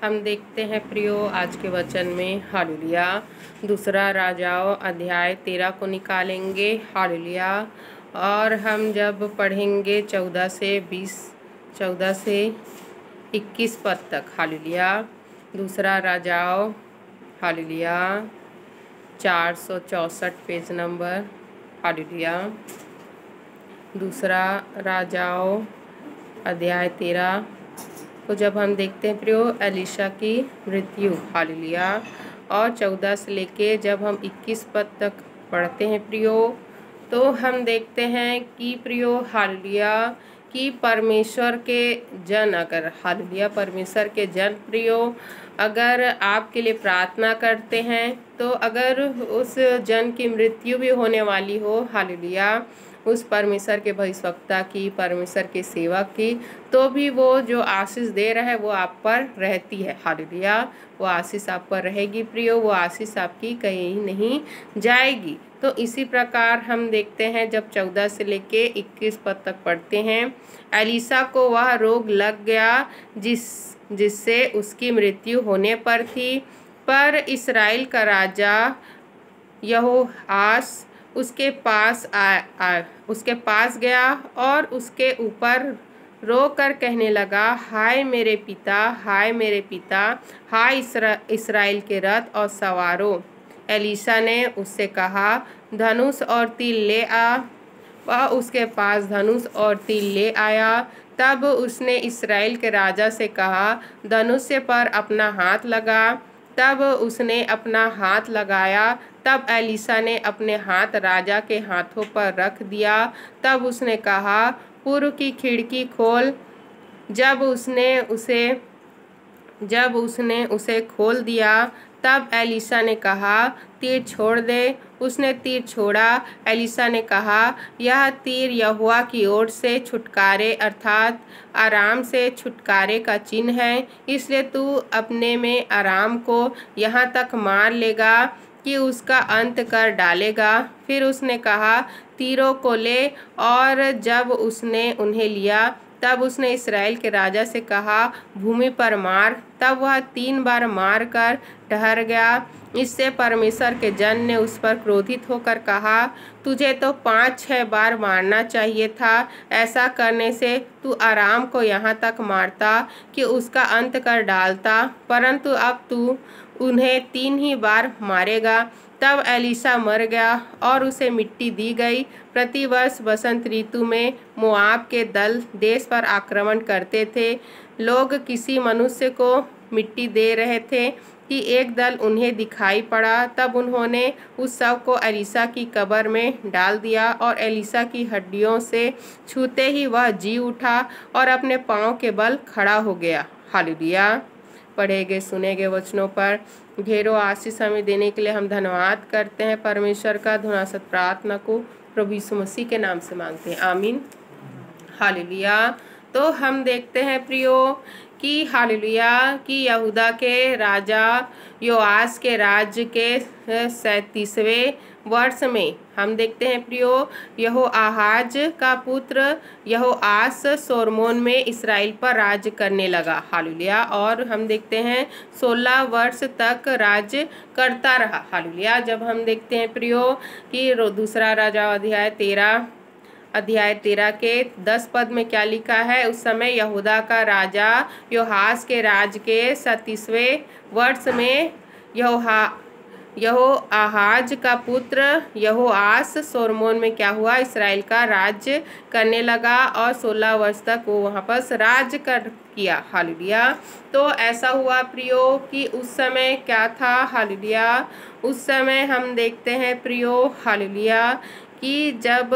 हम देखते हैं प्रियो आज के वचन में हालेलुया। दूसरा राजाओं अध्याय 13 को निकालेंगे हालेलुया। और हम जब पढ़ेंगे 14 से 21 पद तक हालेलुया। दूसरा राजाओं हालेलुया 464 पेज नंबर हालेलुया। दूसरा राजाओं अध्याय 13 को जब हम देखते हैं प्रियो एलीशा की मृत्यु हालेलुया। और 14 से लेके जब हम 21 पद तक पढ़ते हैं प्रियो, तो हम देखते हैं कि प्रियो हालेलुया कि परमेश्वर के जन अगर हालेलुया परमेश्वर के जन प्रियो अगर आपके लिए प्रार्थना करते हैं, तो अगर उस जन की मृत्यु भी होने वाली हो हालेलुया, उस परमेश्वर के भविष्यवक्ता की, परमेश्वर के सेवक की, तो भी वो जो आशीष दे रहा है वो आप पर रहती है हालेलुया। वो आशीष आप पर रहेगी प्रियो, वो आशीष आपकी कहीं नहीं जाएगी। तो इसी प्रकार हम देखते हैं जब 14 से लेके 21 पद तक पढ़ते हैं, एलीशा को वह रोग लग गया जिससे उसकी मृत्यु होने पर थी। पर इस्राएल का राजा यहोआश उसके पास गया और उसके ऊपर रो कर कहने लगा, हाय मेरे पिता, हाय मेरे पिता, हाय इस्राएल के रथ और सवारों। एलीशा ने उससे कहा, धनुष और तीर ले आ। वह उसके पास धनुष और तीर ले आया। तब उसने इस्राएल के राजा से कहा, धनुष पर अपना हाथ लगा। तब उसने अपना हाथ लगाया। तब एलीशा ने अपने हाथ राजा के हाथों पर रख दिया। तब उसने कहा, पूर्व की खिड़की खोल। जब उसने उसे खोल दिया, तब एलीशा ने कहा, तीर छोड़ दे। उसने तीर छोड़ा। एलीशा ने कहा, यह तीर यहोवा की ओर से छुटकारे अर्थात आराम से छुटकारे का चिन्ह है, इसलिए तू अपने में आराम को यहाँ तक मार लेगा कि उसका अंत कर डालेगा। फिर उसने कहा, तीरों को ले। और जब उसने उन्हें लिया, तब उसने इस्राएल के राजा से कहा, भूमि पर मार। तब वह 3 बार मार कर ठहर गया। इससे परमेश्वर के जन ने उस पर क्रोधित होकर कहा, तुझे तो 5-6 बार मारना चाहिए था। ऐसा करने से तू आराम को यहाँ तक मारता कि उसका अंत कर डालता, परंतु अब तू उन्हें 3 ही बार मारेगा। तब एलीशा मर गया और उसे मिट्टी दी गई। प्रतिवर्ष बसंत ऋतु में मोआब के दल देश पर आक्रमण करते थे। लोग किसी मनुष्य को मिट्टी दे रहे थे कि एक दल उन्हें दिखाई पड़ा। तब उन्होंने उस शव को एलीशा की कब्र में डाल दिया और एलीशा की हड्डियों से छूते ही वह जी उठा और अपने पांव के बल खड़ा हो गया हालेलुया। पढ़े गए सुने गए वचनों पर ढेरों आशीष हमें देने के लिए हम धन्यवाद करते हैं परमेश्वर का। धन्यवाद प्रार्थना को प्रभु यीशु मसीह के नाम से मांगते हैं, आमीन हालेलुया। तो हम देखते हैं प्रियो कि हालेलुया कि यहूदा के राजा योआश के राज्य के 37वें वर्ष में हम देखते हैं प्रियो यहोआहाज का पुत्र यहोआश सोर्मोन में इसराइल पर राज्य करने लगा हालेलुया। और हम देखते हैं 16 वर्ष तक राज्य करता रहा हालेलुया। जब हम देखते हैं प्रियो कि दूसरा राजा अध्याय 13 के 10 पद में क्या लिखा है, उस समय यहूदा का राजा योआश के राज्य के 37वें वर्ष में यहोआहाज का पुत्र यहोआश सोर्मोन में क्या हुआ, इसराइल का राज्य करने लगा और 16 वर्ष तक वो वहाँ पर राज्य किया हालेलुया। तो ऐसा हुआ प्रियो कि उस समय क्या था हालेलुया, उस समय हम देखते हैं प्रियो हालेलुया कि जब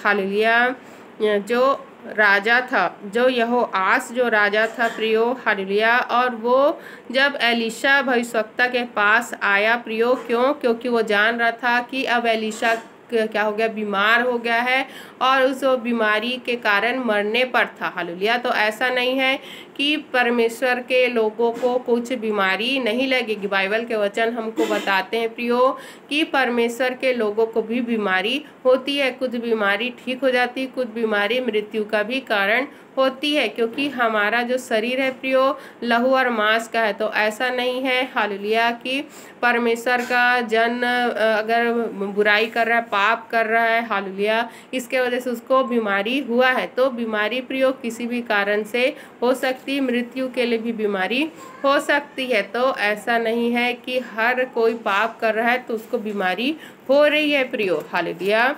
हालेलुया जो राजा था, जो यहोआश जो राजा था प्रियो हालेलुया, और वो जब एलीशा भविष्यवक्ता के पास आया प्रियो, क्योंकि वो जान रहा था कि अब एलीशा क्या हो गया, बीमार हो गया है और उस बीमारी के कारण मरने पर था हालेलुया। तो ऐसा नहीं है कि परमेश्वर के लोगों को कुछ बीमारी नहीं लगेगी। बाइबल के वचन हमको बताते हैं प्रियो कि परमेश्वर के लोगों को भी बीमारी होती है। कुछ बीमारी ठीक हो जाती है, कुछ बीमारी मृत्यु का भी कारण होती है, क्योंकि हमारा जो शरीर है प्रियो लहू और मांस का है। तो ऐसा नहीं है हालेलुया कि परमेश्वर का जन अगर बुराई कर रहा है, पाप कर रहा है हालेलुया, इसके वजह से उसको बीमारी हुआ है। तो बीमारी प्रियो किसी भी कारण से हो सकती, मृत्यु के लिए भी बीमारी हो सकती है। तो ऐसा नहीं है कि हर कोई पाप कर रहा है तो उसको बीमारी हो रही है प्रियो हालेलुया,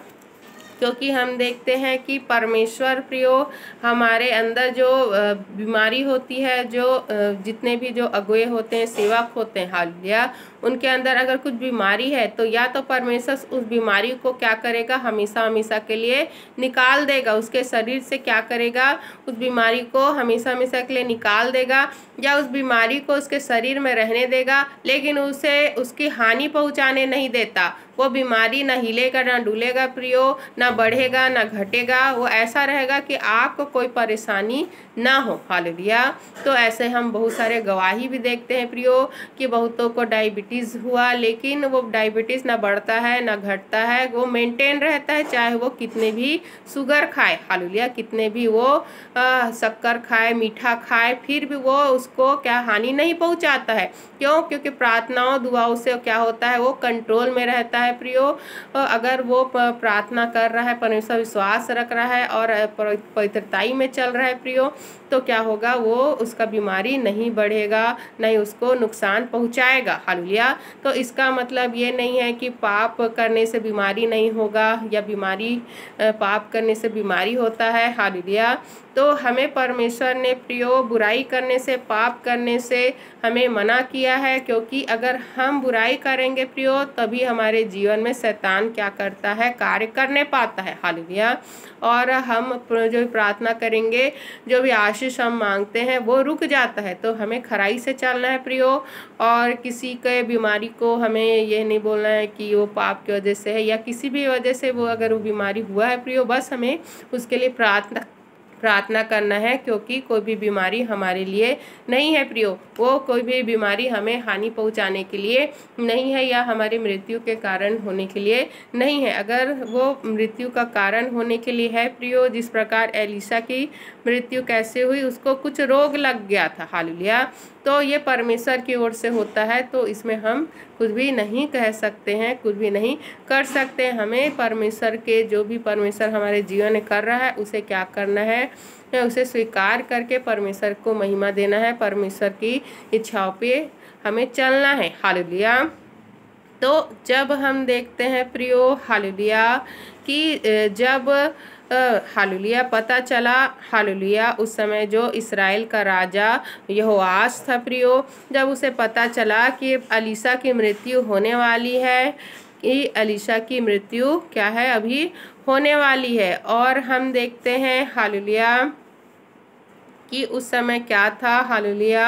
क्योंकि हम देखते हैं कि परमेश्वर प्रियो हमारे अंदर जो बीमारी होती है, जो जितने भी जो अगुए होते हैं, सेवक होते हैं हालेलुया, उनके अंदर अगर कुछ बीमारी है तो या तो परमेश्वर उस बीमारी को क्या करेगा, हमेशा हमेशा के लिए निकाल देगा, उसके शरीर से क्या करेगा, उस बीमारी को हमेशा हमेशा के लिए निकाल देगा, या उस बीमारी को उसके शरीर में रहने देगा, लेकिन उसे उसकी हानि पहुंचाने नहीं देता। वो बीमारी ना हिलेगा ना डुलेगा प्रियो, ना बढ़ेगा ना घटेगा, वो ऐसा रहेगा कि आपको कोई परेशानी ना हो हालेलुया। तो ऐसे हम बहुत सारे गवाही भी देखते हैं प्रियो कि बहुतों को डायबिटीज़ हुआ, लेकिन वो डायबिटीज़ ना बढ़ता है ना घटता है, वो मेंटेन रहता है, चाहे वो कितने भी शुगर खाए हालेलुया, कितने भी वो शक्कर खाए, मीठा खाए, फिर भी वो उसको क्या हानि नहीं पहुंचाता है। क्यों? क्योंकि प्रार्थनाओं दुआओं से क्या होता है, वो कंट्रोल में रहता है प्रियो। अगर वो प्रार्थना कर रहा है, परमेश्वर विश्वास रख रहा है और पवित्रताई में चल रहा है प्रियो, तो क्या होगा, वो उसका बीमारी नहीं बढ़ेगा, नहीं उसको नुकसान पहुंचाएगा हालेलुया। तो इसका मतलब ये नहीं है कि पाप करने से बीमारी नहीं होगा, या बीमारी पाप करने से बीमारी होता है हालेलुया। तो हमें परमेश्वर ने प्रियो बुराई करने से, पाप करने से हमें मना किया है, क्योंकि अगर हम बुराई करेंगे प्रियो तभी हमारे जीवन में शैतान क्या करता है, कार्य करने पाता है हालेलुया। और हम जो प्रार्थना करेंगे, जो भी आशीष हम मांगते हैं वो रुक जाता है। तो हमें खराई से चलना है प्रियो, और किसी के बीमारी को हमें ये नहीं बोलना है कि वो पाप की वजह से है, या किसी भी वजह से वो अगर वो बीमारी हुआ है प्रियो, बस हमें उसके लिए प्रार्थना करना है, क्योंकि कोई भी बीमारी हमारे लिए नहीं है प्रियो, वो कोई भी बीमारी हमें हानि पहुंचाने के लिए नहीं है, या हमारी मृत्यु के कारण होने के लिए नहीं है। अगर वो मृत्यु का कारण होने के लिए है प्रियो, जिस प्रकार एलिशा की मृत्यु कैसे हुई, उसको कुछ रोग लग गया था हालेलुया, तो ये परमेश्वर की ओर से होता है। तो इसमें हम कुछ भी नहीं कह सकते हैं, कुछ भी नहीं कर सकते हैं। हमें परमेश्वर के, जो भी परमेश्वर हमारे जीवन में कर रहा है, उसे क्या करना है, उसे स्वीकार करके परमेश्वर को महिमा देना है, परमेश्वर की इच्छाओं पे हमें चलना है हालेलुया। तो जब हम देखते हैं प्रियो हालेलुया कि जब हालेलुया पता चला हालेलुया, उस समय जो इस्राएल का राजा यहोआश था प्रियो, जब उसे पता चला कि एलिशा की मृत्यु होने वाली है, कि एलिशा की मृत्यु क्या है, अभी होने वाली है, और हम देखते हैं हालेलुया कि उस समय क्या था हालेलुया,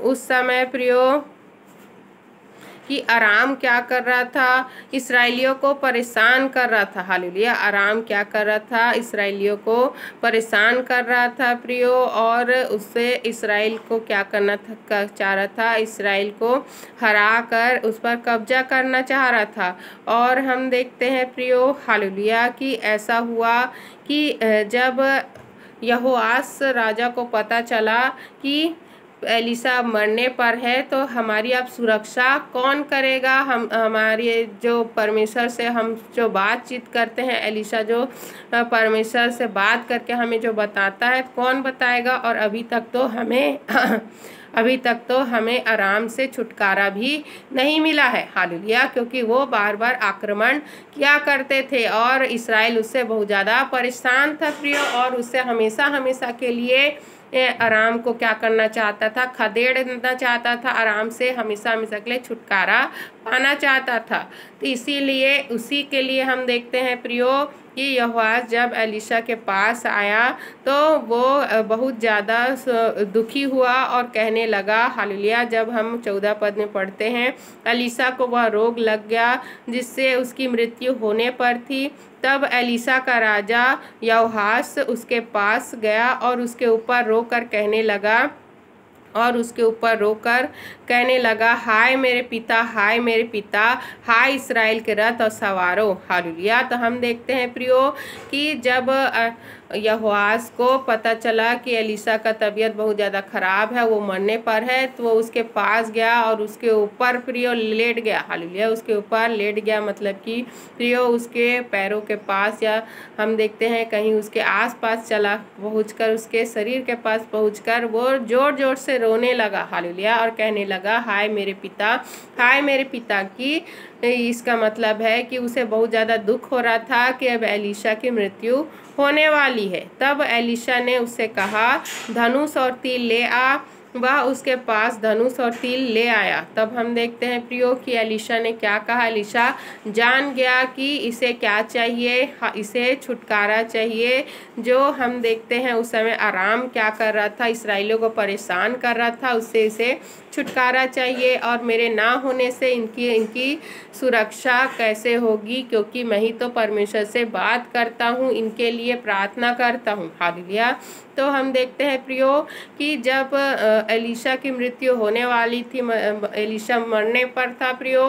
उस समय प्रियो कि अराम क्या कर रहा था, इस्राएलियों को परेशान कर रहा था हालेलुया। अराम क्या कर रहा था, इस्राएलियों को परेशान कर रहा था प्रियो, और उससे इसराइल को क्या करना था, चाह रहा था, इसराइल को हरा कर उस पर कब्जा करना चाह रहा था। और हम देखते हैं प्रियो हालेलुया कि ऐसा हुआ कि जब यहोआश राजा को पता चला कि एलिशा मरने पर है, तो हमारी अब सुरक्षा कौन करेगा, हम हमारे जो परमेश्वर से हम जो बातचीत करते हैं, एलिशा जो परमेश्वर से बात करके हमें जो बताता है, कौन बताएगा। और अभी तक तो हमें आराम से छुटकारा भी नहीं मिला है हालेलुया, क्योंकि वो बार बार आक्रमण किया करते थे, और इस्राएल उससे बहुत ज़्यादा परेशान था प्रियो, और उससे हमेशा हमेशा के लिए आराम को क्या करना चाहता था, खदेड़ देना चाहता था, आराम से हमेशा हमेशा के लिए छुटकारा पाना चाहता था। तो इसीलिए उसी के लिए हम देखते हैं प्रियो कि यहोआश जब एलिशा के पास आया तो वो बहुत ज़्यादा दुखी हुआ और कहने लगा हालेलुया। जब हम 14 पद में पढ़ते हैं, एलिशा को वह रोग लग गया जिससे उसकी मृत्यु होने पर थी। तब एलिशा का राजा यहोआश उसके पास गया और उसके ऊपर रोकर कहने लगा, हाय मेरे पिता, हाय मेरे पिता, हाय इस्राएल के रथ और सवारों हालेलुया। तो हम देखते हैं प्रियो कि जब यहोआश को पता चला कि एलीशा का तबीयत बहुत ज़्यादा ख़राब है, वो मरने पर है, तो वो उसके पास गया और उसके ऊपर प्रियो लेट गया। हालेलुया, उसके ऊपर लेट गया मतलब कि प्रियो उसके पैरों के पास, या हम देखते हैं कहीं उसके आसपास चला पहुंचकर, उसके शरीर के पास पहुंचकर वो ज़ोर ज़ोर से रोने लगा। हालेलुया, और कहने लगा, हाय मेरे पिता, हाय मेरे पिता की। इसका मतलब है कि उसे बहुत ज़्यादा दुख हो रहा था कि अब एलीशा की मृत्यु होने वाली है। तब एलीशा ने उससे कहा, धनुष और तीर ले आ। वह उसके पास धनुष और तीर ले आया। तब हम देखते हैं प्रियो कि एलीशा ने क्या कहा। एलीशा जान गया कि इसे क्या चाहिए, इसे छुटकारा चाहिए। जो हम देखते हैं उस समय अराम क्या कर रहा था, इसराइलियों को परेशान कर रहा था, उससे इसे छुटकारा चाहिए। और मेरे ना होने से इनकी सुरक्षा कैसे होगी, क्योंकि मैं ही तो परमेश्वर से बात करता हूँ, इनके लिए प्रार्थना करता हूँ। हालेलुया। तो हम देखते हैं प्रियो कि जब एलीशा की मृत्यु होने वाली थी, एलीशा मरने पर था प्रियो,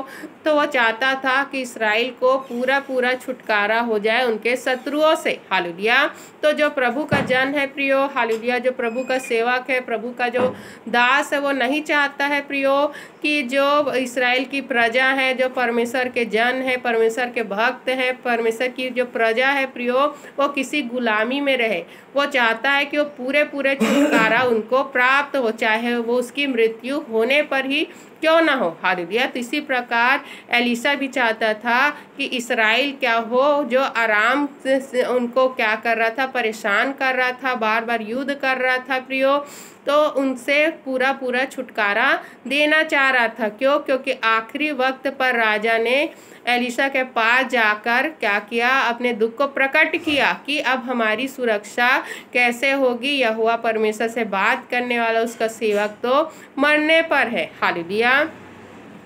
तो वह चाहता था कि इसराइल को पूरा पूरा छुटकारा हो जाए उनके शत्रुओं से। हालेलुया। तो जो प्रभु का जन है प्रियो, हालेलुया, जो प्रभु का सेवक है, प्रभु का जो दास है, वो नहीं चाहता है प्रियो कि जो इसराइल की प्रजा है, जो परमेश्वर के जन है, परमेश्वर के भक्त हैं, परमेश्वर की जो प्रजा है प्रियो, वो किसी गुलामी में रहे। वो चाहता है कि वो पूरे पूरे छुटकारा उनको प्राप्त हो, चाहे वो उसकी मृत्यु होने पर ही क्यों ना हो। हालेलुया। तो इसी प्रकार एलीशा भी चाहता था कि इसराइल क्या हो, जो आराम से उनको क्या कर रहा था, परेशान कर रहा था, बार बार युद्ध कर रहा था प्रियो, तो उनसे पूरा पूरा छुटकारा देना चाह रहा था। क्यों? क्योंकि आखिरी वक्त पर राजा ने एलीशा के पास जाकर क्या किया, अपने दुख को प्रकट किया कि अब हमारी सुरक्षा कैसे होगी। यहोवा परमेश्वर से बात करने वाला उसका सेवक तो मरने पर है। हालेलुया।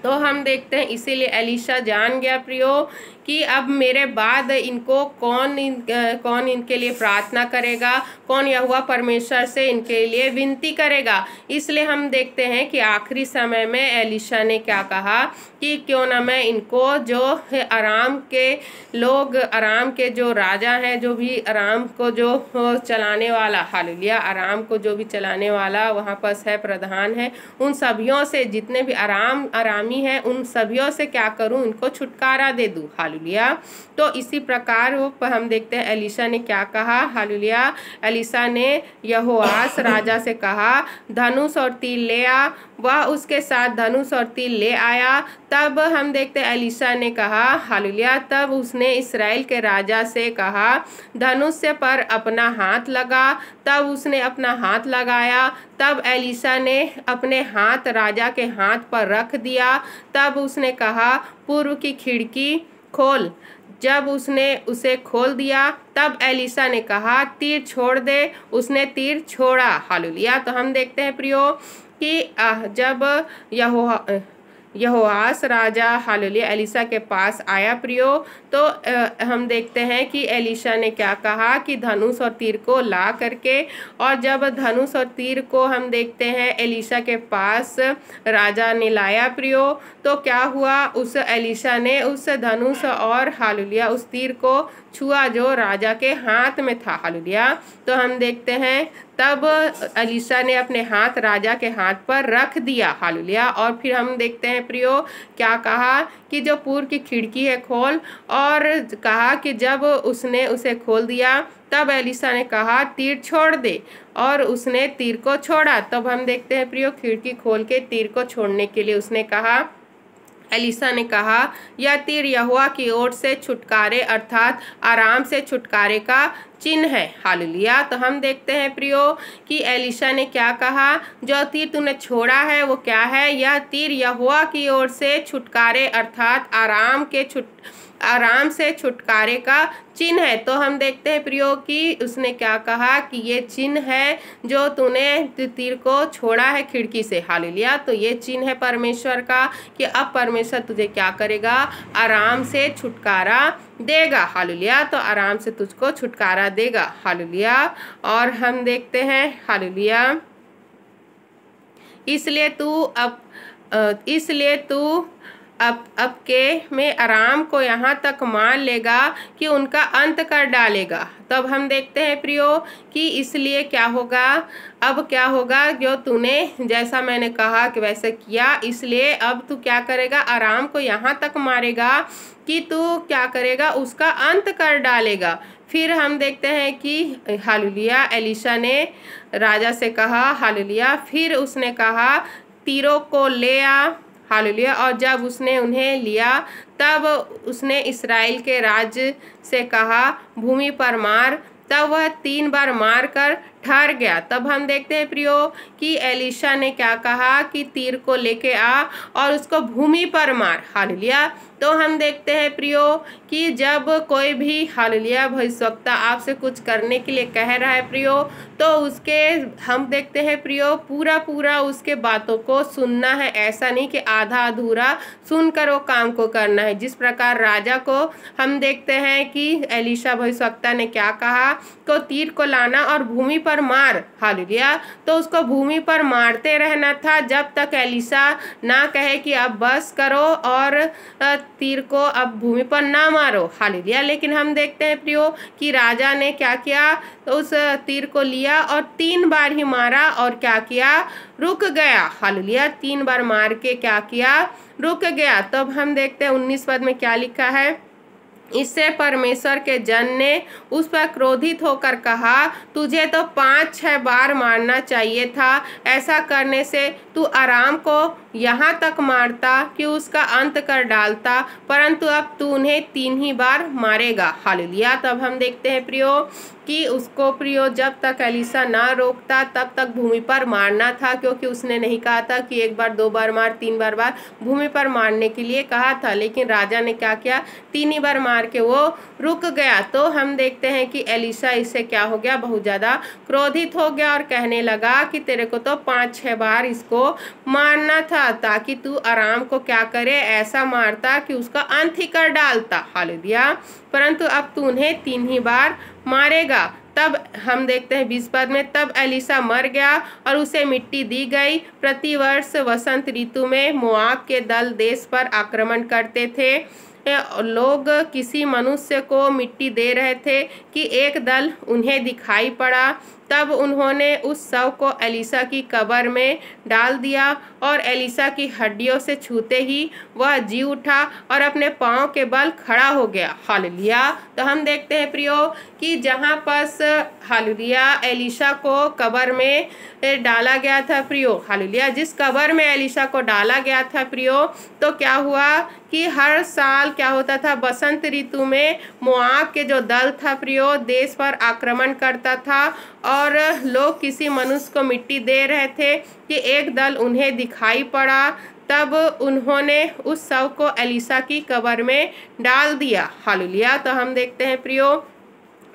तो हम देखते हैं इसीलिए एलीशा जान गया प्रियो कि अब मेरे बाद इनको कौन इनके लिए प्रार्थना करेगा, कौन यहोवा परमेश्वर से इनके लिए विनती करेगा। इसलिए हम देखते हैं कि आखिरी समय में एलीशा ने क्या कहा कि क्यों ना मैं इनको, जो अराम के लोग, अराम के जो राजा हैं, जो भी अराम को जो चलाने वाला, हालेलुया, अराम को जो भी चलाने वाला वहाँ पर है, प्रधान है, उन सभियों से, जितने भी अरामी हैं, उन सभियों से क्या करूँ, उनको छुटकारा दे दूँ। हालेलुया। तो इसी प्रकार वो हम देखते हैं एलीशा ने क्या कहा। हालेलुया। एलीशा ने यहोआश राजा से कहा, धनुष और तीर ले आ। वह उसके साथ धनुष और तीर ले आया। तब हम देखते हैं एलीशा ने कहा, हालेलुया, तब उसने इसराइल के राजा से कहा, धनुष पर अपना हाथ लगा। तब उसने अपना हाथ लगाया। तब एलीशा ने अपने हाथ राजा के हाथ पर रख दिया। तब उसने कहा, पूर्व की खिड़की खोल। जब उसने उसे खोल दिया, तब एलीशा ने कहा, तीर छोड़ दे। उसने तीर छोड़ा। हालेलुया। तो हम देखते हैं प्रियो कि जब यहोआश राजा, हालेलुया, एलीशा के पास आया प्रियो, तो हम देखते हैं कि एलीशा ने क्या कहा कि धनुष और तीर को ला करके, और जब धनुष और तीर को हम देखते हैं एलीशा के पास राजा ने लाया प्रियो, तो क्या हुआ, उस एलीशा ने उस धनुष और हालेलुया उस तीर को छुआ जो राजा के हाथ में था। हालेलुया। तो हम देखते हैं तब एलीशा ने अपने हाथ राजा के हाथ पर रख दिया। हालेलुया। और फिर हम देखते हैं प्रियो क्या कहा कि जो पूर्व की खिड़की है खोल, और कहा कि जब उसने उसे खोल दिया, तब एलीशा ने कहा, तीर छोड़ दे। और उसने तीर को छोड़ा। तब हम देखते हैं प्रियो खिड़की खोल के तीर को छोड़ने के लिए उसने कहा, एलीशा ने कहा, यह तीर यहोवा की ओर से छुटकारे अर्थात आराम से छुटकारे का चिन्ह है। हालेलुया। तो हम देखते हैं प्रियो कि एलीशा ने क्या कहा, जो तीर तूने छोड़ा है वो क्या है, यह तीर यहोवा की ओर से छुटकारे अर्थात आराम से छुटकारे का चिन्ह है। तो हम देखते हैं प्रियो कि उसने क्या कहा कि ये चिन्ह है जो तूने तीर को छोड़ा है खिड़की से। हालेलुया। तो ये चिन्ह है परमेश्वर का कि अब परमेश्वर तुझे क्या करेगा, आराम से छुटकारा देगा। हालेलुया। तो आराम से तुझको छुटकारा देगा। हालेलुया। और हम देखते हैं, हालेलुया, इसलिए तू अब के में आराम को यहाँ तक मान लेगा कि उनका अंत कर डालेगा। तब हम देखते हैं प्रियो कि इसलिए क्या होगा, अब क्या होगा, जो तूने जैसा मैंने कहा कि वैसे किया, इसलिए अब तू क्या करेगा, आराम को यहाँ तक मारेगा कि तू क्या करेगा, उसका अंत कर डालेगा। फिर हम देखते हैं कि हालेलुया एलीशा ने राजा से कहा, हालेलुया, फिर उसने कहा तीरों को ले आ, हालेलुया, और जब उसने उन्हें लिया तब उसने इस्राएल के राज्य से कहा भूमि पर मार, तब वह 3 बार मार कर ठहर गया। तब हम देखते हैं प्रियो कि एलीशा ने क्या कहा कि तीर को लेके आ और उसको भूमि पर मार, हालेलुया। तो हम देखते हैं प्रियो कि जब कोई भी हालेलुया भविष्यवक्ता आपसे कुछ करने के लिए कह रहा है प्रियो, तो उसके हम देखते हैं प्रियो पूरा उसके बातों को सुनना है, ऐसा नहीं कि आधा अधूरा सुनकर वो काम को करना है। जिस प्रकार राजा को हम देखते हैं कि एलीशा भविष्यवक्ता ने क्या कहा, को तीर को लाना और भूमि पर मार, हालेलुया। तो उसको भूमि पर मारते रहना था जब तक एलीशा ना कहे कि अब बस करो और तीर को अब भूमि पर ना मारो, हालेलुया। लेकिन हम देखते हैं प्रियो कि राजा ने क्या किया, तो उस तीर को लिया और 3 बार ही मारा और क्या किया, रुक गया, हालेलुया। 3 बार मार के क्या किया, रुक गया। तब हम देखते हैं 19 पद में क्या लिखा है, इससे परमेश्वर के जन ने उस पर क्रोधित होकर कहा, तुझे तो 5-6 बार मारना चाहिए था, ऐसा करने से तू आराम को यहाँ तक मारता कि उसका अंत कर डालता, परंतु अब तू उन्हें 3 ही बार मारेगा, हालेलुया। तब हम देखते हैं प्रियो कि उसको प्रियो जब तक एलीशा ना रोकता तब तक भूमि पर मारना था, क्योंकि उसने नहीं कहा था कि 1 बार 2 बार मार, 3 बार भूमि पर मारने के लिए कहा था। लेकिन राजा ने क्या किया, 3 ही बार मार के वो रुक गया। तो हम देखते हैं कि एलीशा इससे क्या हो गया, बहुत ज़्यादा क्रोधित हो गया और कहने लगा कि तेरे को तो 5-6 बार इसको मारना था, ताकि तू आराम को क्या करे, ऐसा मारता कि उसका अंत ही कर डालता, हालेलुया। परंतु अब तू उन्हें 3 ही बार मारेगा। तब हम देखते हैं 20 पद में, तब एलीशा मर गया और उसे मिट्टी दी गई। प्रतिवर्ष वसंत ऋतु में मोआब के दल देश पर आक्रमण करते थे। लोग किसी मनुष्य को मिट्टी दे रहे थे कि एक दल उन्हें दिखाई पड़ा, तब उन्होंने उस शव को एलीशा की कब्र में डाल दिया और एलीशा की हड्डियों से छूते ही वह जी उठा और अपने पांव के बल खड़ा हो गया, हालेलुया। तो हम देखते हैं प्रियो कि जहाँ पास हालेलुया एलीशा को कब्र में डाला गया था प्रियो, हालेलुया, जिस कब्र में एलीशा को डाला गया था प्रियो, तो क्या हुआ कि हर साल क्या होता था, बसंत ऋतु में मोआब के जो दल था प्रियो देश पर आक्रमण करता था और लोग किसी मनुष्य को मिट्टी दे रहे थे कि एक दल उन्हें दिखाई पड़ा, तब उन्होंने उस शव को एलीशा की कब्र में डाल दिया, हालेलुया। तो हम देखते हैं प्रियो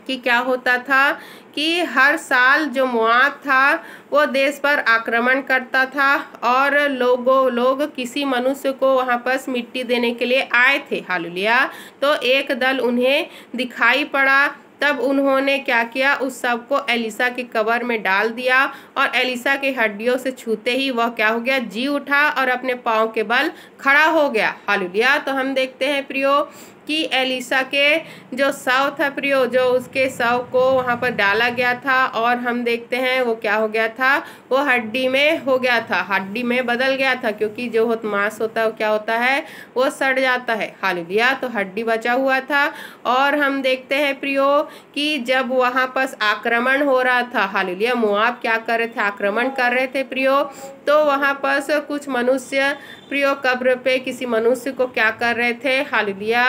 कि क्या होता था कि हर साल जो मोआब था वो देश पर आक्रमण करता था और लोग किसी मनुष्य को वहाँ पर मिट्टी देने के लिए आए थे, हालेलुया। तो एक दल उन्हें दिखाई पड़ा, तब उन्होंने क्या किया, उस शव को एलीशा की कब्र में डाल दिया और एलीशा की हड्डियों से छूते ही वह क्या हो गया, जी उठा और अपने पाँव के बल खड़ा हो गया, हालेलुया। तो हम देखते हैं प्रियो कि एलीशा के जो शव था प्रियो, जो उसके शव को वहाँ पर डाला गया था और हम देखते हैं वो क्या हो गया था, वो हड्डी में हो गया था, हड्डी में बदल गया था, क्योंकि जो मांस होता है वो क्या होता है, वो सड़ जाता है, हालेलुया। तो हड्डी बचा हुआ था। और हम देखते हैं प्रियो कि जब वहाँ पर आक्रमण हो रहा था, हालेलुया, मोआब क्या कर रहे थे, आक्रमण कर रहे थे प्रियो, तो वहाँ पर कुछ मनुष्य प्रियो कब्र पे किसी मनुष्य को क्या कर रहे थे, हालेलुया,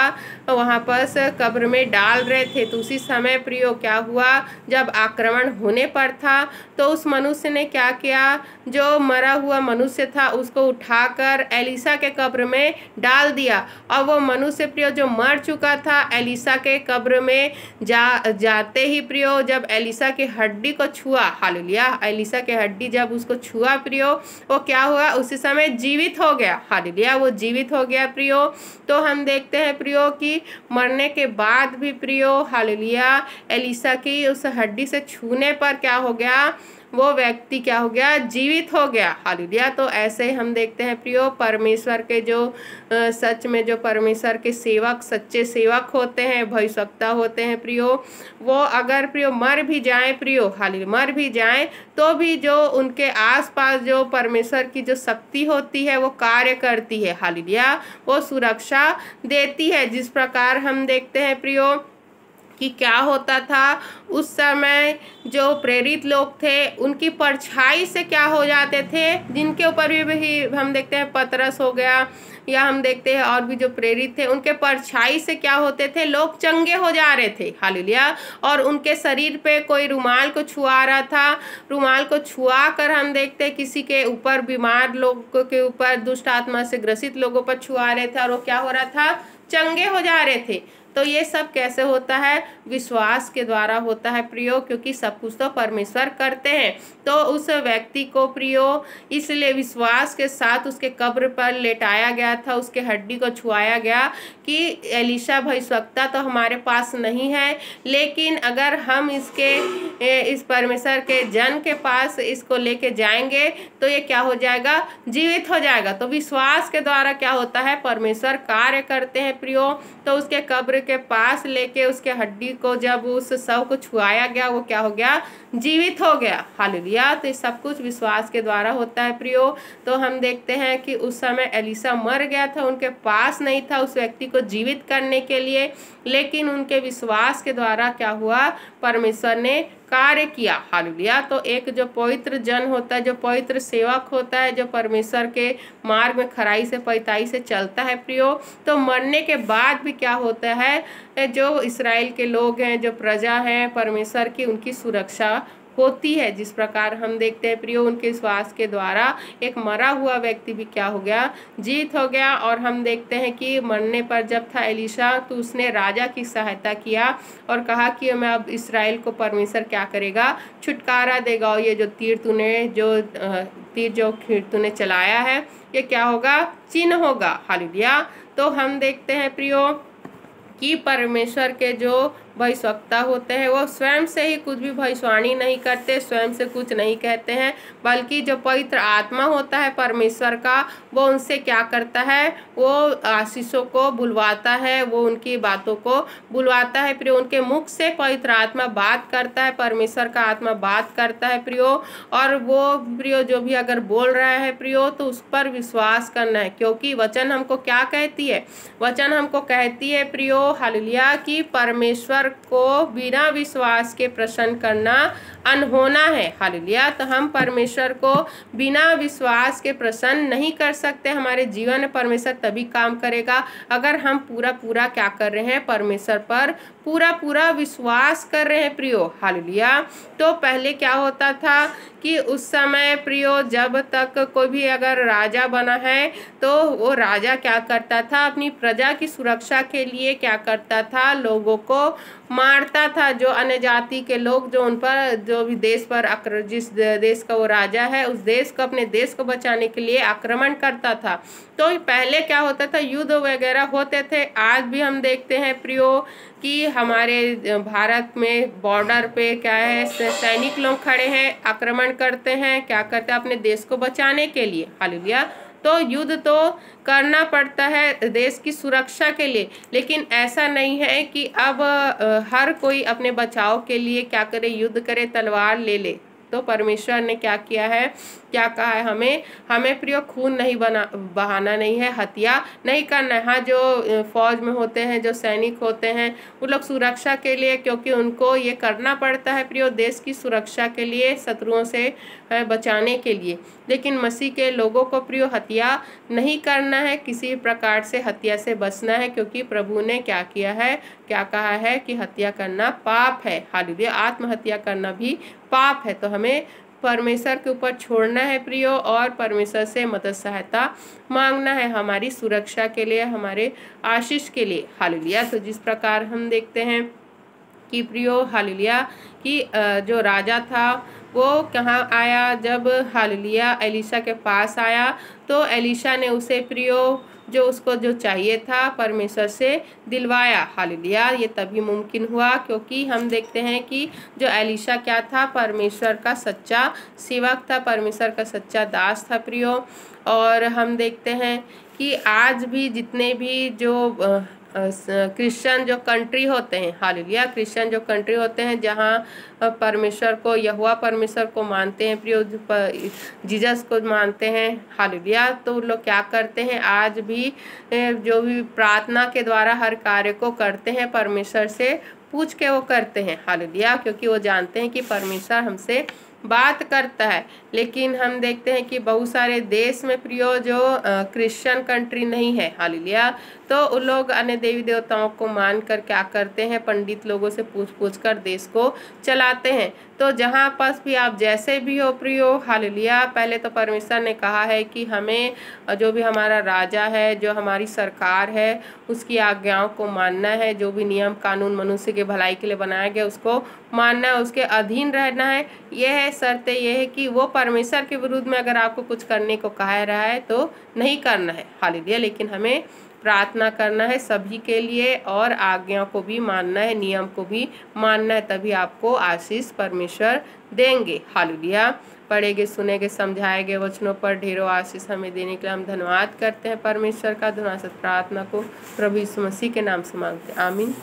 वहाँ पर कब्र में डाल रहे थे। तो उसी समय प्रियो क्या हुआ, जब आक्रमण होने पर था तो उस मनुष्य ने क्या किया, जो मरा हुआ मनुष्य था उसको उठाकर एलीशा के कब्र में डाल दिया और वो मनुष्य प्रियो जो मर चुका था एलीशा के कब्र में जाते ही प्रियो जब एलीशा की हड्डी को छुआ, हालेलुया, एलीशा के हड्डी जब उसको छुआ प्रियो, वो क्या हुआ, उसी समय जीवित हो गया, हालेलुया, वो जीवित हो गया प्रियो। तो हम देखते हैं प्रियो कि मरने के बाद भी प्रियो, हालेलुया, एलीशा की उस हड्डी से छूने पर क्या हो गया, वो व्यक्ति क्या हो गया, जीवित हो गया। हालेलुया। तो ऐसे हम देखते हैं प्रियो, परमेश्वर के जो सच में जो परमेश्वर के सेवक, सच्चे सेवक होते हैं, भविष्यवक्ता होते हैं प्रियो, वो अगर प्रियो मर भी जाए प्रियो, हालेलुया, मर भी जाए तो भी जो उनके आसपास जो परमेश्वर की जो शक्ति होती है वो कार्य करती है। हालेलुया। वो सुरक्षा देती है। जिस प्रकार हम देखते हैं प्रियो कि क्या होता था उस समय, जो प्रेरित लोग थे उनकी परछाई से क्या हो जाते थे, जिनके ऊपर भी हम देखते हैं पतरस हो गया, या हम देखते हैं और भी जो प्रेरित थे, उनके परछाई से क्या होते थे, लोग चंगे हो जा रहे थे। हालेलुया। और उनके शरीर पे कोई रुमाल को छुआ रहा था, रुमाल को छुआ कर हम देखते हैं किसी के ऊपर, बीमार लोगों के ऊपर, दुष्ट आत्मा से ग्रसित लोगों पर छुआ रहे थे और वो क्या हो रहा था, चंगे हो जा रहे थे। तो ये सब कैसे होता है, विश्वास के द्वारा होता है प्रियो, क्योंकि सब कुछ तो परमेश्वर करते हैं। तो उस व्यक्ति को प्रियो इसलिए विश्वास के साथ उसके कब्र पर लेटाया गया था, उसके हड्डी को छुआया गया कि एलीशा भविष्यवक्ता तो हमारे पास नहीं है, लेकिन अगर हम इस परमेश्वर के जन के पास इसको लेके जाएंगे तो ये क्या हो जाएगा, जीवित हो जाएगा। तो विश्वास के द्वारा क्या होता है, परमेश्वर कार्य करते हैं प्रियो। तो उसके कब्र के पास लेके उसके हड्डी को जब उस शव को छुआया गया, वो क्या हो गया, जीवित हो गया। हालेलुया। तो सब कुछ विश्वास के द्वारा होता है प्रियो। तो हम देखते हैं कि उस समय एलीशा मर गया था, उनके पास नहीं था उस व्यक्ति को जीवित करने के लिए, लेकिन उनके विश्वास के द्वारा क्या हुआ, परमेश्वर ने कार्य किया। हालेलुया। तो एक जो पवित्र जन होता है, जो पवित्र सेवक होता है, जो परमेश्वर के मार्ग में खराई से पैताई से चलता है प्रियो, तो मरने के बाद भी क्या होता है, जो इस्राएल के लोग हैं, जो प्रजा है परमेश्वर की, उनकी सुरक्षा होती है। जिस प्रकार हम देखते हैं प्रियो, उनके विश्वास के द्वारा एक मरा हुआ व्यक्ति भी क्या हो गया, जीवित हो गया। और हम देखते हैं कि मरने पर जब था एलीशा, तो उसने राजा की सहायता किया और कहा कि मैं अब इस्राएल को परमेश्वर क्या करेगा, छुटकारा देगा। और ये जो तीर जो तूने चलाया है, ये क्या होगा, चिन्ह होगा। हालेलुया। तो हम देखते हैं प्रियो कि परमेश्वर के जो भविष्यवक्ता होते हैं वो स्वयं से ही कुछ भी भविष्यवाणी नहीं करते, स्वयं से कुछ नहीं कहते हैं, बल्कि जो पवित्र आत्मा होता है परमेश्वर का, वो उनसे क्या करता है, वो आशीषों को बुलवाता है, वो उनकी बातों को बुलवाता है प्रियो। उनके मुख से पवित्र आत्मा बात करता है, परमेश्वर का आत्मा बात करता है प्रियो। और वो प्रियो जो भी अगर बोल रहा है प्रियो, तो उस पर विश्वास करना है, क्योंकि वचन हमको क्या कहती है, वचन हमको कहती है प्रियो, हालेलुया, कि परमेश्वर को बिना विश्वास के प्रसन्न करना अनहोना है। हालेलुया। तो हम परमेश्वर को बिना विश्वास के प्रसन्न नहीं कर सकते। हमारे जीवन में परमेश्वर तभी काम करेगा अगर हम पूरा क्या कर रहे हैं, परमेश्वर पर पूरा विश्वास कर रहे हैं प्रियो। हालेलुया। तो पहले क्या होता था कि उस समय प्रियो, जब तक कोई भी अगर राजा बना है, तो वो राजा क्या करता था, अपनी प्रजा की सुरक्षा के लिए क्या करता था, लोगों को मारता था। जो अन्य जाति के लोग जो उन पर, जो भी देश पर जिस देश का वो राजा है, उस देश को, अपने देश को बचाने के लिए आक्रमण करता था। तो पहले क्या होता था, युद्ध वगैरह होते थे। आज भी हम देखते हैं प्रियो कि हमारे भारत में बॉर्डर पे क्या है, सैनिक लोग खड़े हैं, आक्रमण करते हैं, क्या करते हैं, अपने देश को बचाने के लिए। हालेलुया। तो युद्ध तो करना पड़ता है देश की सुरक्षा के लिए, लेकिन ऐसा नहीं है कि अब हर कोई अपने बचाव के लिए क्या करे, युद्ध करे, तलवार ले ले। तो परमेश्वर ने क्या किया है, क्या कहा है, हमें प्रिय खून नहीं बहाना नहीं है, हत्या नहीं करना है। हाँ, जो फौज में होते हैं, जो सैनिक होते हैं, वो लोग सुरक्षा के लिए, क्योंकि उनको ये करना पड़ता है प्रिय, देश की सुरक्षा के लिए, शत्रुओं से बचाने के लिए। लेकिन मसीह के लोगों को प्रिय हत्या नहीं करना है, किसी प्रकार से हत्या से बचना है, क्योंकि प्रभु ने क्या किया है, क्या कहा है कि हत्या करना पाप है। हालेलुया। आत्महत्या करना भी पाप है। तो हमें परमेश्वर के ऊपर छोड़ना है प्रियो, और परमेश्वर से मदद सहायता मांगना है हमारी सुरक्षा के लिए, हमारे आशीष के लिए। हालेलुया। तो जिस प्रकार हम देखते हैं कि प्रियो, हालेलुया, कि जो राजा था वो कहाँ आया, जब हालेलुया एलीशा के पास आया तो एलीशा ने उसे प्रियो जो उसको जो चाहिए था परमेश्वर से दिलवाया। हालेलुया, ये तभी मुमकिन हुआ क्योंकि हम देखते हैं कि जो एलीशा क्या था, परमेश्वर का सच्चा सेवक था, परमेश्वर का सच्चा दास था प्रियो। और हम देखते हैं कि आज भी जितने भी जो क्रिश्चियन जो कंट्री होते हैं, हालेलुया, क्रिश्चियन जो कंट्री होते हैं जहाँ परमेश्वर को, यहोवा परमेश्वर को मानते हैं प्रियो, जीसस को मानते हैं, हालेलुया, तो उन लोग क्या करते हैं आज भी जो भी प्रार्थना के द्वारा हर कार्य को करते हैं परमेश्वर से पूछ के वो करते हैं। हालेलुया, क्योंकि वो जानते हैं कि परमेश्वर हमसे बात करता है। लेकिन हम देखते हैं कि बहुत सारे देश में प्रियो जो क्रिश्चियन कंट्री नहीं है, हालेलुया, तो उन लोग अन्य देवी देवताओं को मानकर क्या करते हैं, पंडित लोगों से पूछ पूछ कर देश को चलाते हैं। तो जहाँ पास भी आप जैसे भी हो प्रियो, हालेलुया, पहले तो परमेश्वर ने कहा है कि हमें जो भी हमारा राजा है, जो हमारी सरकार है, उसकी आज्ञाओं को मानना है, जो भी नियम कानून मनुष्य के भलाई के लिए बनाया गया उसको मानना है, उसके अधीन रहना है। यह है शर्त, यह है कि वो परमेश्वर के विरुद्ध में अगर आपको कुछ करने को कहा रहा है तो नहीं करना है, हालेलुया, लेकिन हमें प्रार्थना करना है सभी के लिए और आज्ञा को भी मानना है, नियम को भी मानना है, तभी आपको आशीष परमेश्वर देंगे। हालेलुया, पढ़ेंगे सुनेंगे समझाए गए वचनों पर ढेरों आशीष हमें देने के लिए हम धन्यवाद करते हैं परमेश्वर का। धन्यवाद प्रार्थना को प्रभु यीशु मसीह के नाम से मांगते हैं, आमीन।